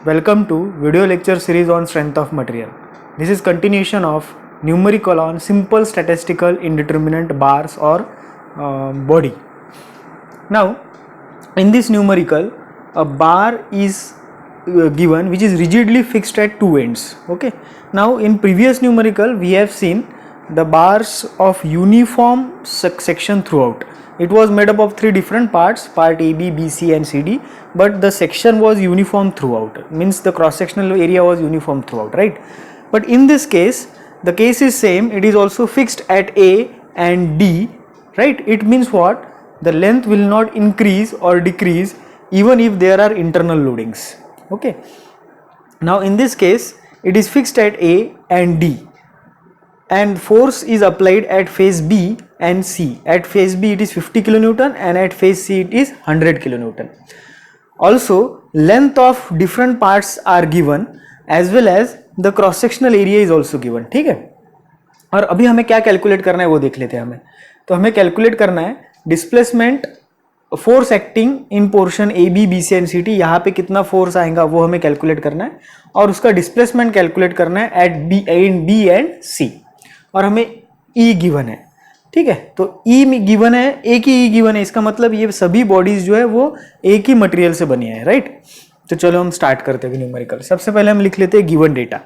Welcome to video lecture series on strength of material. This is continuation of numerical on simple statistical indeterminate bars or body. Now, in this numerical, a bar is given which is rigidly fixed at two ends. Okay. Now, in previous numerical, we have seen the bars of uniform section throughout. It was made up of three different parts, part A, B, B, C and C, D, but the section was uniform throughout, means the cross sectional area was uniform throughout, right? But in this case, the case is same, it is also fixed at A and D, right? It means what? The length will not increase or decrease even if there are internal loadings. Okay. Now in this case, it is fixed at A and D, and force is applied at phase B and C. At phase B it is 50 kilonewton and at phase C it is 100 kilonewton. Also, length of different parts are given as well as the cross sectional area is also given. ठीक है. और अभी हमें क्या calculate करना है वो देख लेते हैं. हमें तो हमें कैलकुलेट करना है displacement force acting in portion A B B C and C D. यहाँ पे कितना फोर्स आएगा वो हमें कैलकुलेट करना है और उसका डिस्प्लेसमेंट कैलकुलेट करना है एट बी एंड सी. और हमें ई गिवन है. ठीक है. तो ई गिवन है, एक ही ई गिवन है, इसका मतलब ये सभी बॉडीज जो है वो एक ही मटेरियल से बनी है, राइट. तो चलो हम स्टार्ट करते हैं न्यूमेरिकल. सबसे पहले हम लिख लेते हैं गिवन डेटा.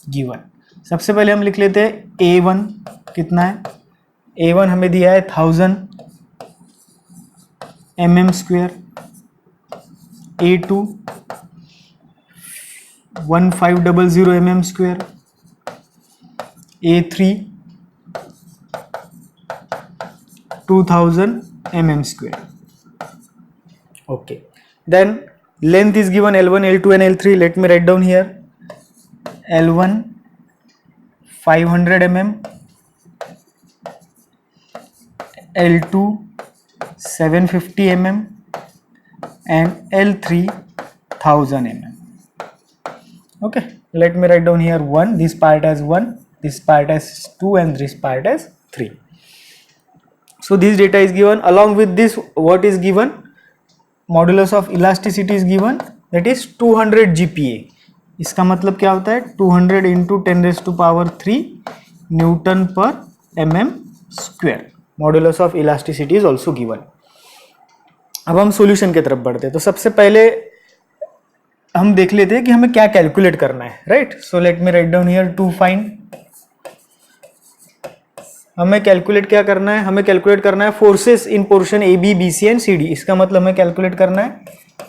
गिवन सबसे पहले हम लिख लेते हैं A1 कितना है. A1 हमें दिया है 1000 mm², A2 1500 mm², A3 2000 mm². Okay. Then length is given L1, L2 and L3. Let me write down here. L1 500 mm, L2 750 mm and L3 1000 mm. Okay, let me write down here 1. This part as 1, this part as 2 and this part as 3. So this data is given. Along with this, what is given? Modulus of elasticity is given, that is 200 GPa. इसका मतलब क्या होता है 200 into 10⁻³ Newton पर mm². Modulus of elasticity is also given. अब हम solution की तरफ बढ़ते हैं. तो सबसे पहले हम देख लेते हैं कि हमें क्या कैलकुलेट करना है, right. So let me write down here to find. हमें कैलकुलेट क्या करना है? हमें कैलकुलेट करना है forces in portion A B B C and C D. इसका मतलब हमें कैलकुलेट करना है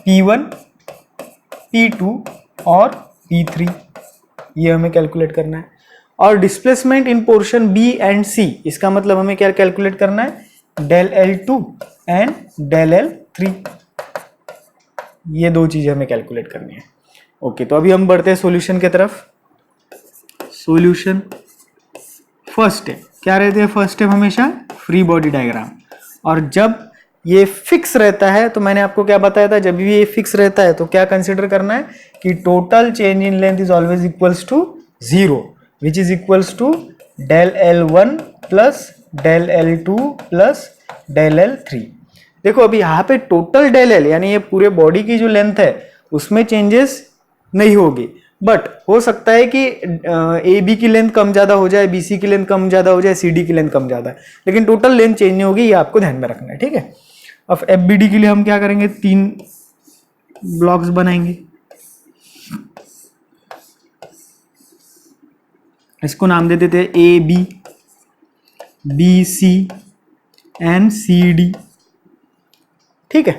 P1 P2 और P3. ये हमें कैलकुलेट करना है. और displacement in portion B and C, इसका मतलब हमें क्या कैलकुलेट करना है del L2 and del L3. ये दो चीजें हमें कैलकुलेट करनी है. ओके, तो अभी हम बढ़ते हैं सॉल्यूशन की तरफ. सॉल्यूशन फर्स्ट स्टेप क्या रहते हैं? फर्स्ट स्टेप हमेशा फ्री बॉडी डायग्राम. और जब ये फिक्स रहता है तो मैंने आपको क्या बताया था, जब भी ये फिक्स रहता है तो क्या कंसीडर करना है कि total change in length is always equals to 0, which is equals to del L1 plus del L2 plus del L3. देखो अभी यहाँ पे टोटल डेल L यानी ये पूरे बॉडी की जो लेंथ है उसमें चेंजेस नहीं होगी, बट हो सकता है कि ए बी की लेंथ कम ज़्यादा हो जाए, बी सी की लेंथ कम ज़्यादा हो जाए, सी डी की लेंथ कम ज़्यादा है, लेकिन टोटल लेंथ चेंज नहीं होगी. ये आपको ध्यान में रखना है, ठीक है. अब एफ बी डी के लिए हम क्या करेंगे, 3 ब्लॉक्स बनाएंगे. इसको नाम दे देते हैं A B, B C and C D. ठीक है.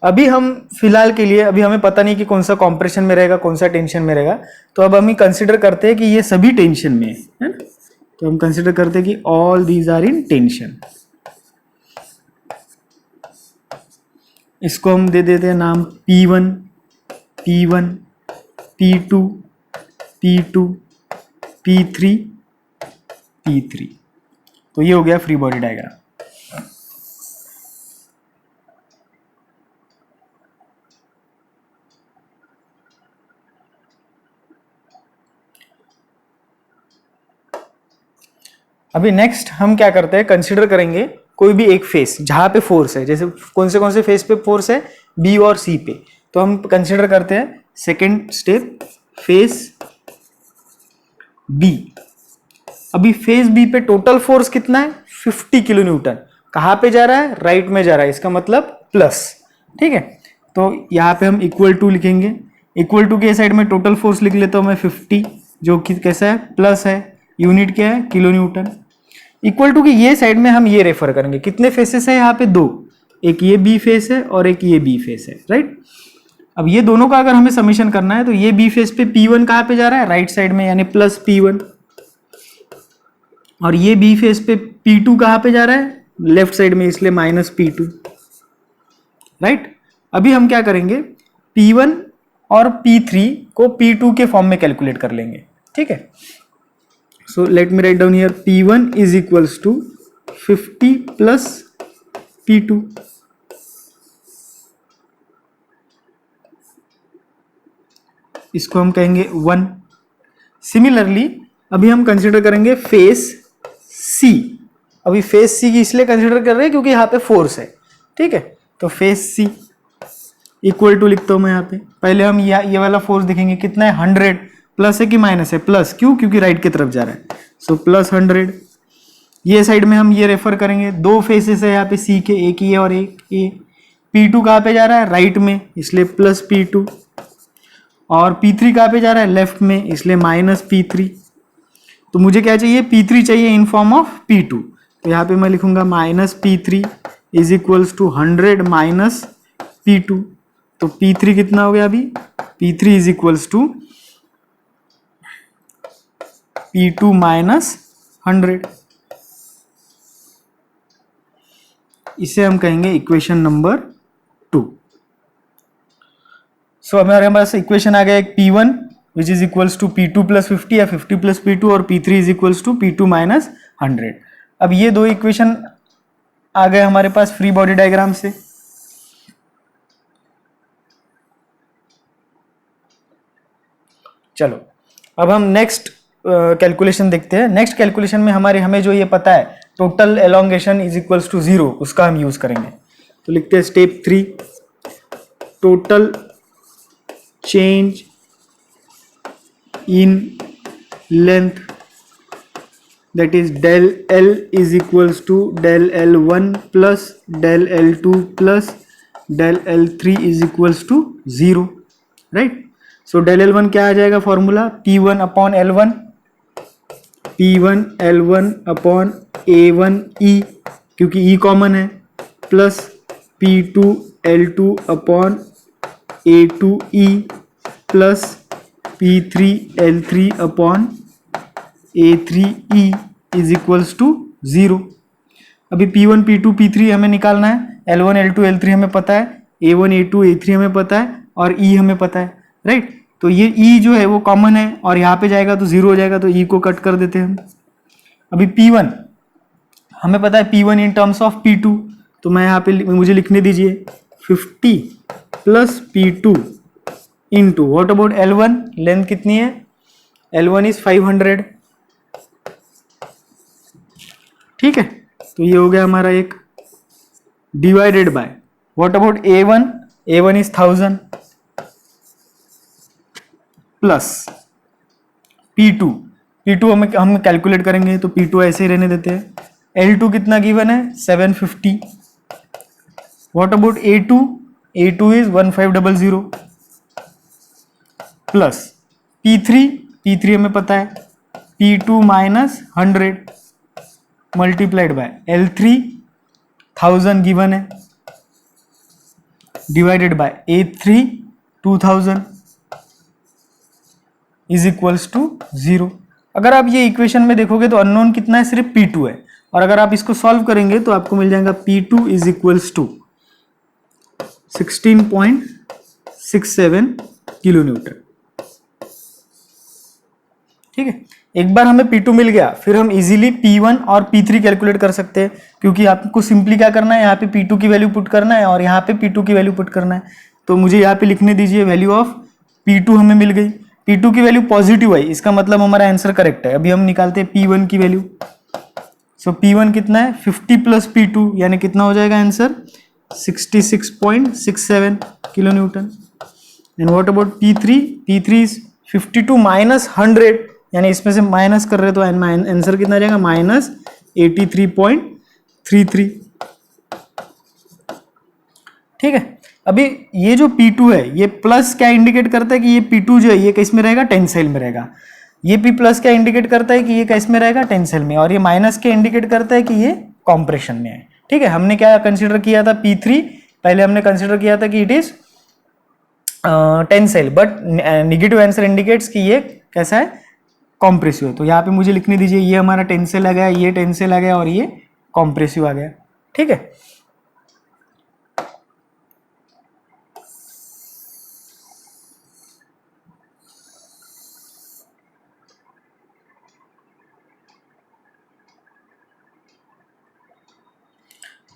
अभी हम फिलहाल के लिए, अभी हमें पता नहीं कि कौन सा कॉम्प्रेशन में रहेगा, कौन सा टेंशन में रहेगा, तो अब हम कंसिडर करते हैं कि ये सभी टेंशन में है ना. तो हम कंसिडर करते हैं कि all these are in tension. इसको हम दे देते हैं नाम P1, P1, P2, P2, P3, P3. तो ये हो गया फ्री बॉडी डायग्राम. अभी नेक्स्ट हम क्या करते हैं, कंसिडर करेंगे कोई भी एक फेस जहाँ पे फोर्स है, जैसे कौन से फेस पे फोर्स है, बी और सी पे। तो हम कंसिडर करते हैं सेकेंड स्टेप, फेस बी। अभी फेस बी पे टोटल फोर्स कितना है, 50 किलो न्यूटन। कहाँ पे जा रहा है, राइट में जा रहा है, इसका मतलब प्लस। ठीक है, तो यहाँ पे हम इक्वल टू लिखेंगे, इक्वल टू के साइड में टोटल फोर्स लिख लेता हूँ मैं 50, जो कि कैसा है, प्लस है, यूनिट क्या है, किलो न्यूटन। इक्वल टू की ये साइड में हम ये रेफर करेंगे, कितने फेसेस है यहाँ पे, दो, एक ये बी फेस है और एक ये बी फेस है, राइट। अब ये दोनों का अगर हमें समीशन करना है तो ये बी फेस पे P1 कहाँ पे जा रहा है, राइट साइड में, यानी प्लस P1, और ये बी फेस पे P2 कहाँ पे जा रहा है, लेफ्ट साइड में, इसलिए माइनस P2, राइट। अभी हम क्या करेंगे, P1 और P3 को P2 के फॉर्म में कैलकुलेट कर लेंगे, ठीक है। So let me write down here, P1 is equals to 50 plus P2, इसको हम कहेंगे 1। सिमिलरली अभी हम कंसिडर करेंगे फेस सी। अभी फेस सी की इसलिए कंसिडर कर रहे हैं क्योंकि यहाँ पे फोर्स है, ठीक है। तो फेस सी इक्वल टू लिखता हूँ मैं यहाँ पे, पहले हम ये वाला फोर्स देखेंगे कितना है, 100, प्लस है कि माइनस है, प्लस, क्यों, क्योंकि राइट की तरफ जा रहा है, सो प्लस 100। ये साइड में हम ये रेफर करेंगे, दो फेसेस है यहाँ पे सी के, एक ये और एक ये। P2 कहाँ पे जा रहा है, राइट में, इसलिए प्लस P2, और P3 कहाँ पे जा रहा है, लेफ्ट में, इसलिए माइनस P3। तो मुझे क्या चाहिए, P3 चाहिए इन फॉर्म ऑफ P2। तो यहाँ पे मैं लिखूंगा minus P3 is equals to 100 minus P2। तो P3 कितना हो गया अभी, P3 is equals to P2 minus 100। इसे हम कहेंगे इक्वेशन नंबर 2। सो हमारे पास इक्वेशन आ गया एक P1 which is equals to P2 plus 50 या 50 प्लस P2, और P3 is equals to P2 minus 100। अब ये दो इक्वेशन आ गए हमारे पास फ्री बॉडी डायग्राम से। चलो अब हम नेक्स्ट कैलकुलेशन देखते हैं। नेक्स्ट कैलकुलेशन में हमें जो ये पता है, total elongation is equals to 0, उसका हम यूज करेंगे। तो लिखते हैं step 3, total change in length, that is del L is equals to del L1 plus del L2 plus del L3 is equals to 0, right? So del L1 क्या आ जाएगा formula, P1 upon L1, P1 L1 upon A1 E, क्योंकि E common है, plus P2 L2 upon A2 E plus P3 L3 upon A3E is equals to 0। अभी P1 P2 P3 हमें निकालना है, L1 L2 L3 हमें पता है, A1 A2 A3 हमें पता है, और E हमें पता है, राइट। तो ये E जो है वो कॉमन है, और यहाँ पे जाएगा तो 0 हो जाएगा, तो E को कट कर देते हैं हम। अभी P1 हमें पता है, P1 in terms of P2, तो मैं यहाँ पे मुझे लिखने दीजिए 50 plus P2 into what about L1, length कितनी है, L1 इज 500, ठीक है। तो ये हो गया हमारा एक, divided by what about A1, A1 is 1000 plus P2, P2 हम कैलकुलेट करेंगे, तो P2 ऐसे ही रहने देते हैं। L2 कितना गिवन है, 750, what about A2, A2 is 1500 plus P3 हमें पता है, P2 minus 100 multiplied by L3 1000 given है, divided by A3 2000 is equals to 0। अगर आप ये इक्वेशन में देखोगे तो अननोन कितना है, सिर्फ P2 है, और अगर आप इसको सॉल्व करेंगे तो आपको मिल जाएगा P2 is equals to 16.67 kilo newton, ठीक है। एक बार हमें P2 मिल गया, फिर हम इजीली P1 और P3 कैलकुलेट कर सकते हैं, क्योंकि आपको सिंपली क्या करना है, यहाँ पे P2 की वैल्यू पुट करना है और यहाँ पे P2 की वैल्यू पुट करना है। तो मुझे यहाँ पे लिखने दीजिए, वैल्यू ऑफ P2 हमें मिल गई, P2 की वैल्यू पॉजिटिव आई, इसका मतलब हमारा आंसर करेक्ट है। अभी हम निकालते हैं P1 की वैल्यू, सो P1 कितना है 50 प्लस P2 यानी कितना हो जाएगा answer 66.67 kilo Newton. And what about P3? P3 is 52 minus 100 यानी इसमें से माइनस कर रहे तो आंसर कितना आ जाएगा माइनस 83.33। ठीक है, अभी ये जो P2 है ये प्लस क्या इंडिकेट करता है कि ये P2 जो है ये किस में रहेगा टेंसाइल में रहेगा। ये P प्लस क्या इंडिकेट करता है कि ये किस में रहेगा टेंसाइल में, और ये माइनस क्या इंडिकेट करता है कि ये कॉम्प्रेशन में है। ठीक है, हमने क्या कंसीडर किया था P3, पहले हमने कंसीडर किया था कि it is tensile, but negative answer indicates कि ये कैसा है कॉम्प्रेसिव है। तो यहाँ पे मुझे लिखने दीजिए ये हमारा टेंसाइल आ गया, ये टेंसाइल आ गया और ये कॉम्प्रेसिव आ गया। ठीक है,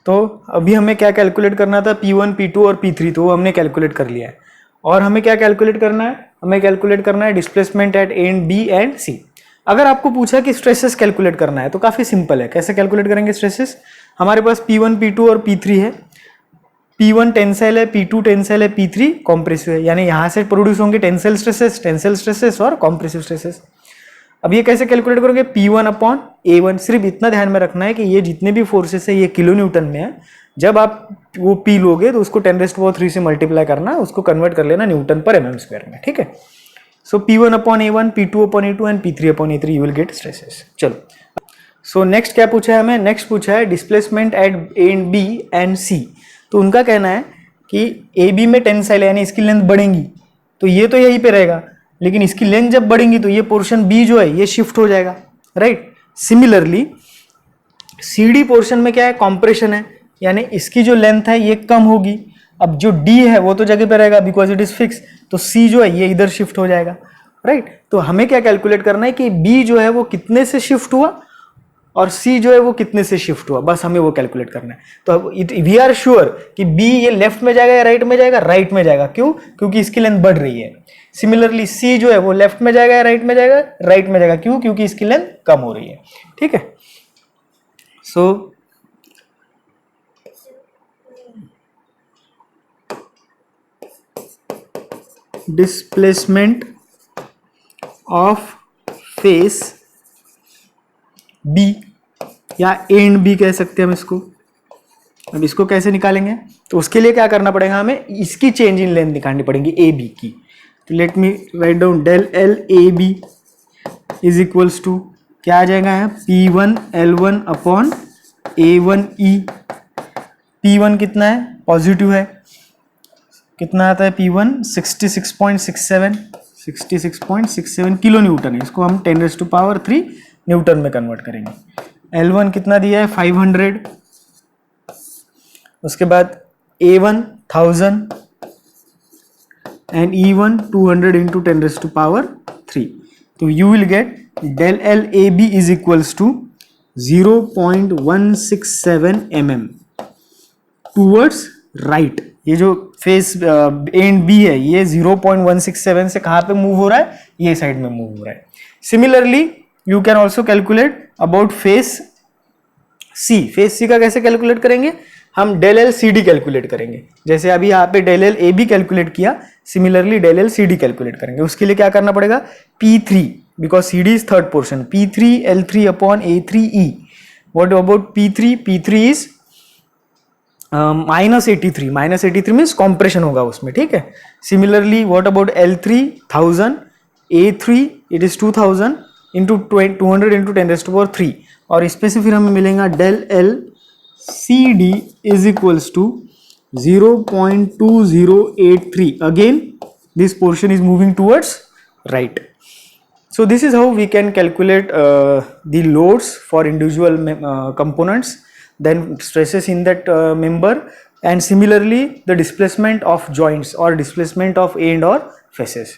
तो अभी हमें क्या कैलकुलेट करना था P1, P2 और P3, तो वो हमने कैलकुलेट कर लिया है। और हमें क्या कैलकुलेट करना है, हमें कैलकुलेट करना है displacement at A and B and C. अगर आपको पूछा कि स्ट्रेसेस कैलकुलेट करना है तो काफी सिंपल है। कैसे कैलकुलेट करेंगे स्ट्रेसेस? हमारे पास P1, P2 और P3 है। P1 टेंसाइल है, P2 टेंसाइल है, P3 कॉम्प्रेसिव है, यानी यहां से प्रोड्यूस होंगे टेंसाइल स्ट्रेसेस और कॉम्प्रेसिव स्ट्रेसेस। अब ये कैसे कैलकुलेट करोगे? P1 upon A1। सिर्फ इतना ध्यान में रखना है कि ये जितने भी फोर्सेस है ये किलो न्यूटन में है। जब आप वो P लोगे तो उसको 10⁻³ से मल्टीप्लाई करना, उसको कन्वर्ट कर लेना न्यूटन पर mm स्क्वायर में। ठीक है, सो P1 upon A1, P2 upon A2 and P3 upon A3 you will gate stresses. चलो, सो नेक्स्ट क्या पूछा है हमें? नेक्स्ट पूछा है displacement at A and B and C. तो उनका कहना है कि ए बी में टेंसाइल है यानी इसकी लेंथ बढ़ेंगी, तो ये तो यहीं पे रहेगा, लेकिन इसकी लेंथ जब बढ़ेंगी तो ये पोर्शन बी जो है ये शिफ्ट हो जाएगा, right. Similarly C D portion में क्या है? कॉम्प्रेशन है, यानी इसकी जो लेंथ है ये कम होगी। अब जो डी है वो तो जगह पे रहेगा बिकॉज इट इज फिक्स, तो सी जो है ये इधर शिफ्ट हो जाएगा, राइट। तो हमें क्या कैलकुलेट करना है कि बी जो है वो कितने से शिफ्ट हुआ और सी जो है वो कितने से शिफ्ट हुआ, बस हमें वो कैलकुलेट करना है। तो अब वी आर श्योर कि बी ये लेफ्ट में जाएगा या राइट में जाएगा? राइट में जाएगा। क्यों? क्योंकि इसकी लेंथ बढ़ रही है। सिमिलरली सी जो है वो लेफ्ट में जाएगा या राइट में जाएगा? राइट में जाएगा। क्यों? क्योंकि इसकी लेंथ कम हो रही है। ठीक है, so displacement of face B या ए एंड बी कह सकते हैं हम इसको। अब इसको कैसे निकालेंगे? तो उसके लिए क्या करना पड़ेगा? हमें इसकी चेंज इन लेंथ निकालनी पड़ेगी ए बी की। तो let me write down del L A B is equals to क्या आ जाएगा है P1 L1 upon A1 E। P1 कितना है? पॉजिटिव है। कितना आता है P1? 66.67 किलो न्यूटन है। इसको हम 10⁻³ न्यूटन में कन्वर्ट करेंगे। L1 कितना दिया है? 500। उसके बाद A1 1000 एंड E1 200 इंटू 10⁻³ तो you will get del L A B is equals to 0.167 mm towards right. ये जो फेस ए एंड बी है ये 0.167 से कहाँ पे मूव हो रहा है? ये साइड में मूव हो रहा है। Similarly you can also calculate about face C. Face C का कैसे कैलकुलेट करेंगे? हम del L C D calculate करेंगे। जैसे अभी यहाँ पे del L A B calculate किया, similarly del L C D calculate करेंगे। उसके लिए क्या करना पड़ेगा? P3 because C D is third portion, P3 L3 upon A3E। What about P3? P3 is -83। -83 means compression होगा उसमें। ठीक है, similarly what about L3 1000, A3 it is 2000 into 200 into 10⁻³ और इस पे से फिर हमें मिलेगा del L C D is equals to 0.2083। Again this portion is moving towards right. So this is how we can calculate the loads for individual components, then stresses in that member, and similarly the displacement of joints or displacement of end or faces.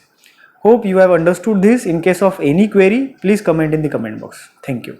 Hope you have understood this. In case of any query, please comment in the comment box. Thank you.